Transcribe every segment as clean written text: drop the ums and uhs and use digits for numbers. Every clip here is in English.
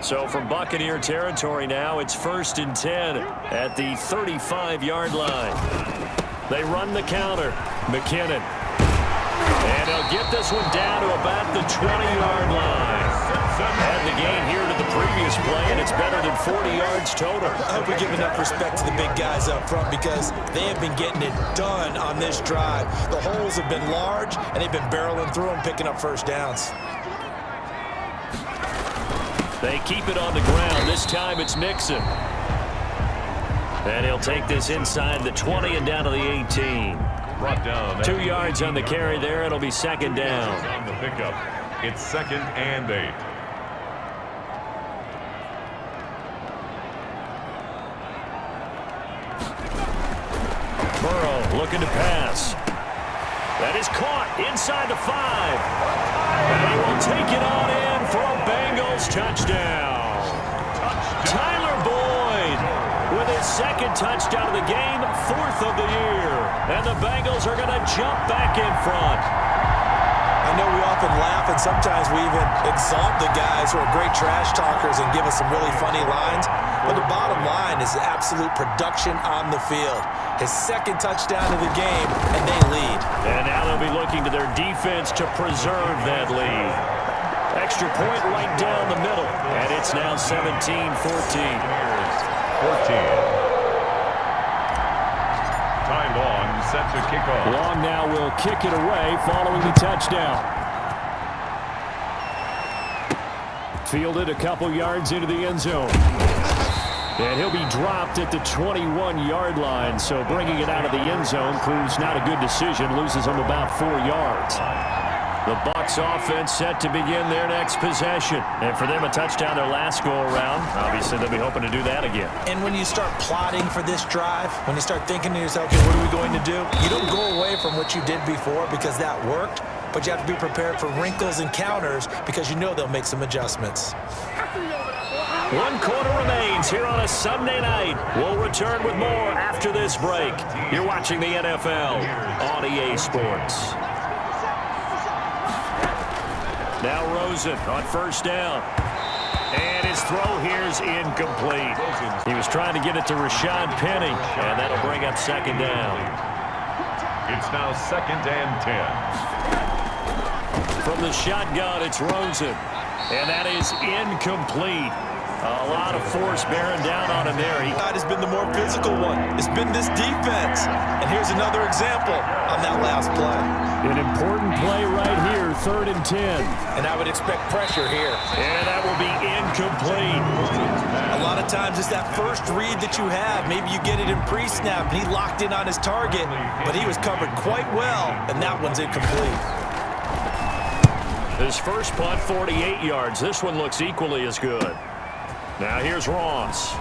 So from Buccaneer territory now, it's 1st and 10 at the 35-yard line. They run the counter. McKinnon. And he'll get this one down to about the 20-yard line. Add the gain here to the previous play, and it's better than 40 yards total. I hope we give enough respect to the big guys up front because they have been getting it done on this drive. The holes have been large, and they've been barreling through them, picking up first downs. They keep it on the ground. This time it's Mixon. And he'll take this inside the 20 and down to the 18. Brought down. 2 yards on the carry there. It'll be 2nd down. On the pickup. It's 2nd and 8. Burrow looking to pass. That is caught inside the 5. And he will take it on in for a Bengals touchdown. Tyler Boyd with his 2nd touchdown of the game, 4th of the year. And the Bengals are going to jump back in front. I know we often laugh, and sometimes we even exalt the guys who are great trash talkers and give us some really funny lines. But the bottom line is absolute production on the field. His 2nd touchdown of the game, and they lead. And now they'll be looking to their defense to preserve that lead. Extra point right down the middle. And it's now 17-14. 14. Ty Long set to kick off. Long now will kick it away following the touchdown. Fielded a couple yards into the end zone. And he'll be dropped at the 21-yard line. So bringing it out of the end zone proves not a good decision. Loses him about 4 yards. The Bucs offense set to begin their next possession. And for them, a touchdown their last go-around. Obviously, they'll be hoping to do that again. And when you start plotting for this drive, when you start thinking to yourself, okay, what are we going to do? You don't go away from what you did before because that worked, but you have to be prepared for wrinkles and counters because you know they'll make some adjustments. 1 quarter remains here on a Sunday night. We'll return with more after this break. You're watching the NFL on EA Sports. Now Rosen on 1st down. And his throw here is incomplete. He was trying to get it to Rashad Penny, and that'll bring up 2nd down. It's now 2nd and 10. From the shotgun, it's Rosen. And that is incomplete. A lot of force bearing down on him there. God has been the more physical one. It's been this defense. And here's another example on that last play. An important play right here, 3rd and 10. And I would expect pressure here. And that will be incomplete. A lot of times it's that first read that you have. Maybe you get it in pre-snap, and he locked in on his target, but he was covered quite well, and that one's incomplete. His first punt, 48 yards. This one looks equally as good. Now here's Ross.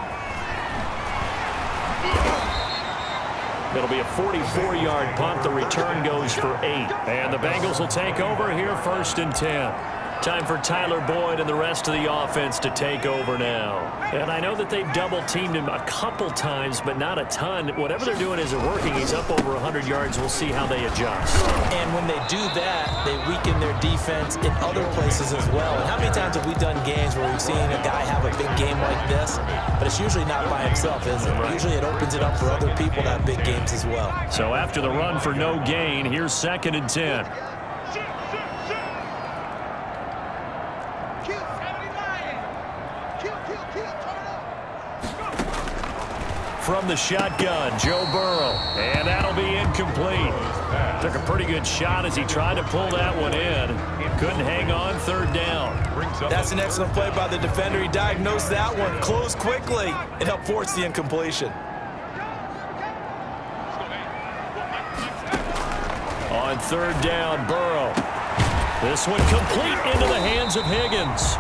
It'll be a 44-yard punt. The return goes for 8. And the Bengals will take over here, 1st and 10. Time for Tyler Boyd and the rest of the offense to take over now. And I know that they've double-teamed him a couple times, but not a ton. Whatever they're doing isn't working. He's up over 100 yards. We'll see how they adjust. And when they do that, they weaken their defense in other places as well. And how many times have we done games where we've seen a guy have a big game like this? But it's usually not by himself, is it? Right. Usually it opens it up for other people to have big games as well. So after the run for no gain, here's 2nd and 10. From the shotgun, Joe Burrow. And that'll be incomplete. Took a pretty good shot as he tried to pull that one in. Couldn't hang on, 3rd down. That's an excellent play by the defender. He diagnosed that one, closed quickly, and helped force the incompletion. On 3rd down, Burrow. This one complete into the hands of Higgins.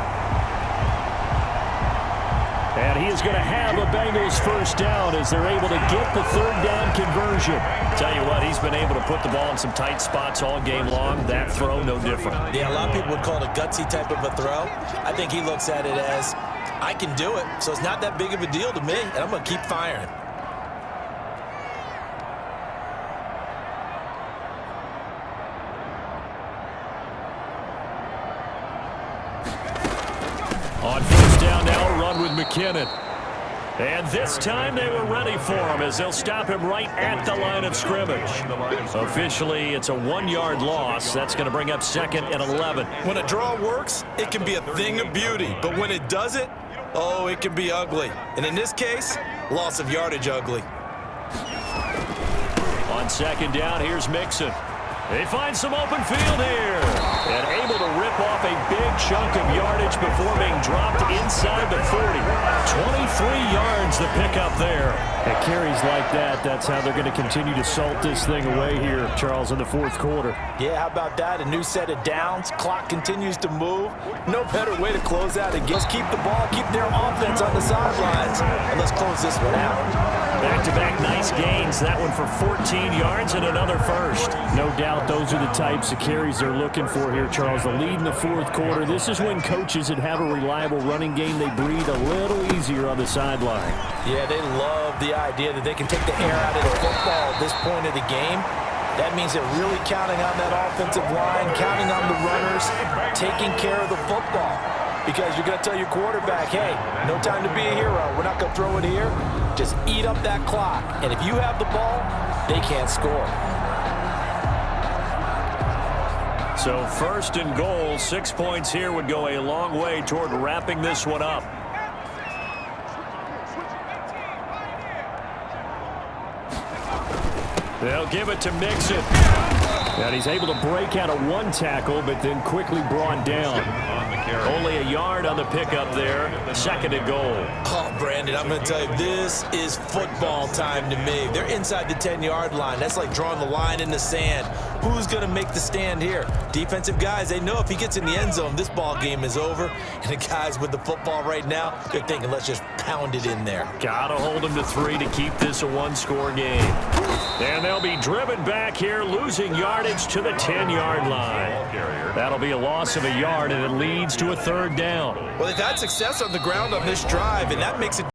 And he is going to have a Bengals 1st down as they're able to get the 3rd down conversion. Tell you what, he's been able to put the ball in some tight spots all game long. That throw, no different. Yeah, a lot of people would call it a gutsy type of a throw. I think he looks at it as, I can do it, so it's not that big of a deal to me, and I'm going to keep firing. On 1st down now, run with McKinnon. And this time they were ready for him as they'll stop him right at the line of scrimmage. Officially, it's a 1-yard loss. That's going to bring up 2nd and 11. When a draw works, it can be a thing of beauty. But when it doesn't, oh, it can be ugly. And in this case, loss of yardage ugly. On 2nd down, here's Mixon. They find some open field here. And able to rip off a big chunk of yardage before being dropped inside the 40. 23 yards the pickup there. At carries like that, that's how they're going to continue to salt this thing away here, Charles, in the 4th quarter. Yeah, how about that? A new set of downs. Clock continues to move. No better way to close out a game. Let's keep the ball, keep their offense on the sidelines. And let's close this one out. Back-to-back nice gains. That one for 14 yards and another first. No doubt those are the types of carries they're looking for here, Charles. The lead in the 4th quarter. This is when coaches that have a reliable running game, they breathe a little easier on the sideline. Yeah, they love the idea that they can take the air out of the football at this point of the game. That means they're really counting on that offensive line, counting on the runners, taking care of the football. Because you're going to tell your quarterback, hey, no time to be a hero. We're not going to throw it here. Just eat up that clock. And if you have the ball, they can't score. So 1st and goal, 6 points here would go a long way toward wrapping this one up. They'll give it to Mixon. And he's able to break out of 1 tackle, but then quickly brought down. Only a yard on the pickup there. 2nd and goal. Oh, Brandon, I'm going to tell you, this is football time to me. They're inside the 10-yard line. That's like drawing the line in the sand. Who's going to make the stand here? Defensive guys, they know if he gets in the end zone, this ball game is over. And the guys with the football right now, they're thinking, let's just pound it in there. Gotta hold him to 3 to keep this a 1-score game. And they'll be driven back here, losing yardage to the 10-yard line. That'll be a loss of a yard, and it leads to a 3rd down. Well, they've had success on the ground on this drive, and that makes it